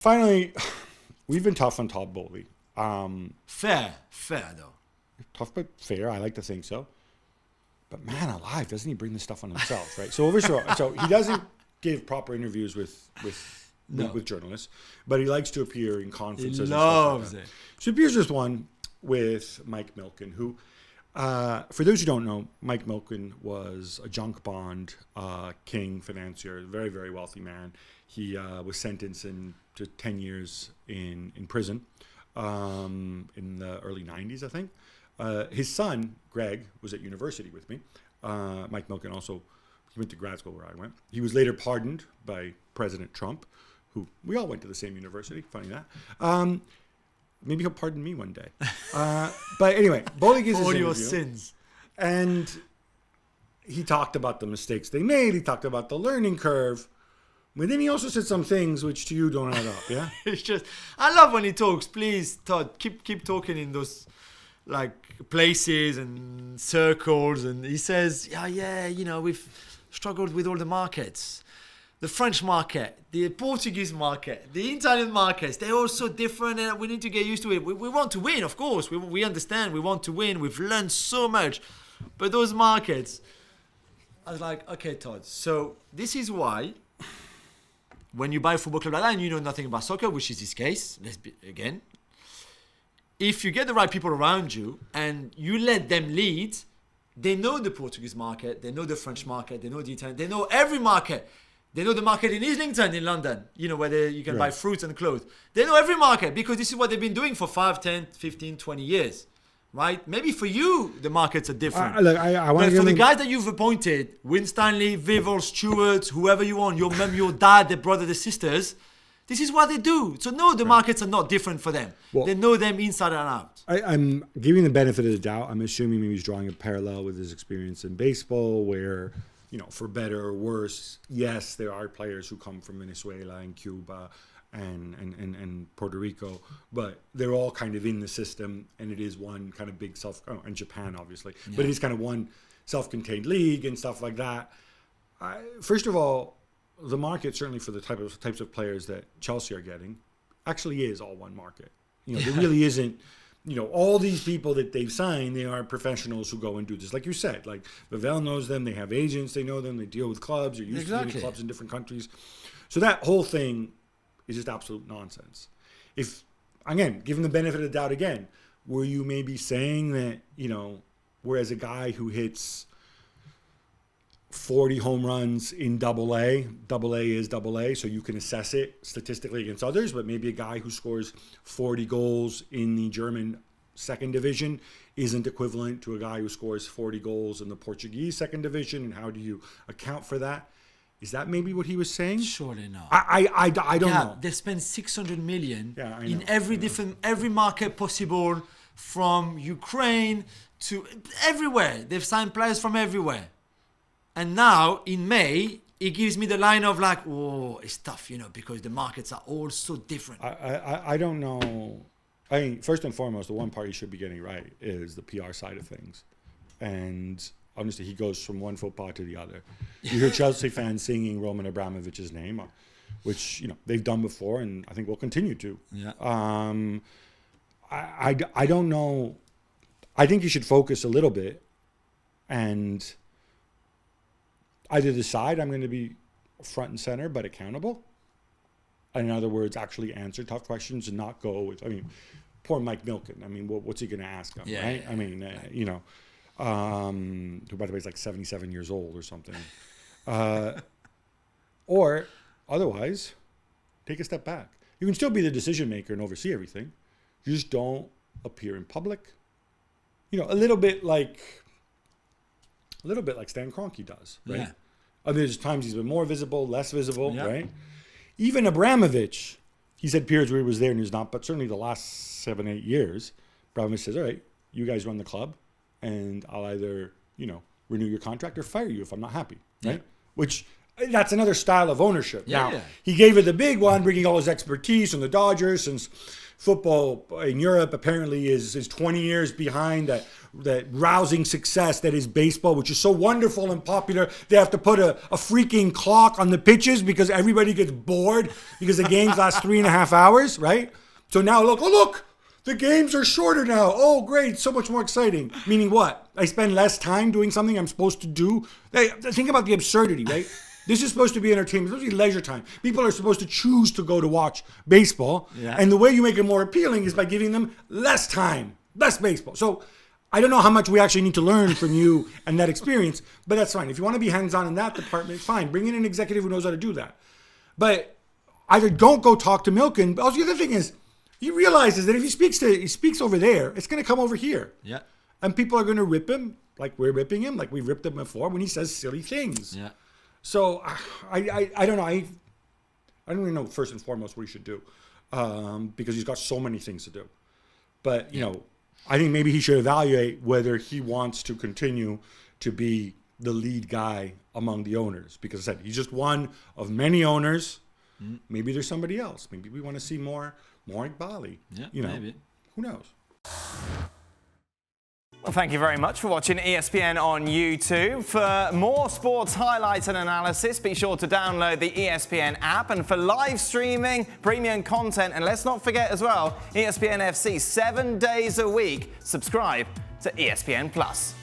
Finally, we've been tough on Todd Boehly. Fair though. Tough but fair. I like to think so. But man alive, doesn't he bring this stuff on himself, right? So he doesn't give proper interviews with journalists, but he likes to appear in conferences. He loves it. So he appears with one with Mike Milken, who, for those who don't know, Mike Milken was a junk bond king, financier, very, very wealthy man. He was sentenced to 10 years in prison in the early 90s, I think. His son, Greg, was at university with me. Mike Milken also, he went to grad school where I went. He was later pardoned by President Trump, who we all went to the same university, funny that. Maybe he'll pardon me one day. But anyway, Boehly gives his All interview. your sins. And he talked about the mistakes they made. He talked about the learning curve. But then he also said some things which to you don't add up, yeah? It's just, I love when he talks. Please, Todd, keep talking in those like places and circles. And he says, we've struggled with all the markets. The French market, the Portuguese market, the Italian markets, they're all so different and we need to get used to it. We want to win, of course. We understand we want to win. We've learned so much. But those markets, I was like, okay, Todd, so this is why when you buy a football club like that and you know nothing about soccer, which is his case, again, if you get the right people around you and you let them lead, they know the Portuguese market, they know the French market, they know the Italian, they know every market. They know the market in Islington in London, where you can buy fruits and clothes. They know every market because this is what they've been doing for 5, 10, 15, 20 years, right? Maybe for you, the markets are different. But for the guys that you've appointed, Winstanley, Vival, Stewart, whoever you want, your mum, your dad, their brother, their sisters, this is what they do. So no, the markets are not different for them. Well, they know them inside and out. I'm giving the benefit of the doubt. I'm assuming maybe he's drawing a parallel with his experience in baseball where... for better or worse, yes, there are players who come from Venezuela and Cuba and Puerto Rico, but they're all kind of in the system, and it is one kind of big and Japan, obviously, but it is kind of one self-contained league and stuff like that. First of all, the market, certainly for the types of players that Chelsea are getting, actually is all one market. There really isn't... all these people that they've signed, they are professionals who go and do this. Like you said, like Vivel knows them, they have agents, they know them, they deal with clubs, they're used to dealing with clubs in different countries. So that whole thing is just absolute nonsense. If, again, given the benefit of the doubt again, were you maybe saying that, whereas a guy who hits 40 home runs in double A is double A, so you can assess it statistically against others, but maybe a guy who scores 40 goals in the German second division isn't equivalent to a guy who scores 40 goals in the Portuguese second division, and how do you account for that? Is that maybe what he was saying? Surely not. I don't know. They spend 600 million in every market possible, from Ukraine to everywhere. They've signed players from everywhere. And now, in May, it gives me the line of like, oh, it's tough, because the markets are all so different. I don't know. I mean, first and foremost, the one part you should be getting right is the PR side of things. And honestly, he goes from one football to the other. You hear Chelsea fans singing Roman Abramovich's name, which, they've done before and I think will continue to. Yeah. I don't know. I think you should focus a little bit and... either decide I'm going to be front and center but accountable. In other words, actually answer tough questions and not go with, poor Mike Milken. What's he going to ask him, right? Who, by the way, is like 77 years old or something. Or otherwise, take a step back. You can still be the decision maker and oversee everything. You just don't appear in public. A little bit like Stan Kroenke does, right? Yeah. There's times he's been more visible, less visible, right? Even Abramovich, he's had periods where he was there and he's not, but certainly the last 7-8 years, Abramovich says, all right, you guys run the club and I'll either, renew your contract or fire you if I'm not happy, right? Which, that's another style of ownership. He gave it the big one, bringing all his expertise from the Dodgers, since football in Europe apparently is 20 years behind that the rousing success that is baseball, which is so wonderful and popular. They have to put a freaking clock on the pitches because everybody gets bored because the games last 3.5 hours, right? So now look, the games are shorter now. Oh, great, so much more exciting. Meaning what? I spend less time doing something I'm supposed to do. Think about the absurdity, right? This is supposed to be entertainment. It's supposed to be leisure time. People are supposed to choose to go to watch baseball. Yeah. And the way you make it more appealing is by giving them less time, less baseball. So I don't know how much we actually need to learn from you and that experience, but that's fine. If you want to be hands-on in that department, fine. Bring in an executive who knows how to do that. But either don't go talk to Milken. But also the other thing is, he realizes that if he speaks over there, it's going to come over here. Yeah. And people are going to rip him like we're ripping him, like we've ripped him before when he says silly things. Yeah. So I don't know. I don't really know first and foremost what he should do because he's got so many things to do. But, you know, I think maybe he should evaluate whether he wants to continue to be the lead guy among the owners. Because I said, he's just one of many owners. Maybe there's somebody else. Maybe we want to see more Iqbali. Yeah, you know, maybe. Who knows? Well, thank you very much for watching ESPN on YouTube. For more sports highlights and analysis, be sure to download the ESPN app. And for live streaming, premium content, and let's not forget as well, ESPN FC 7 days a week. Subscribe to ESPN Plus.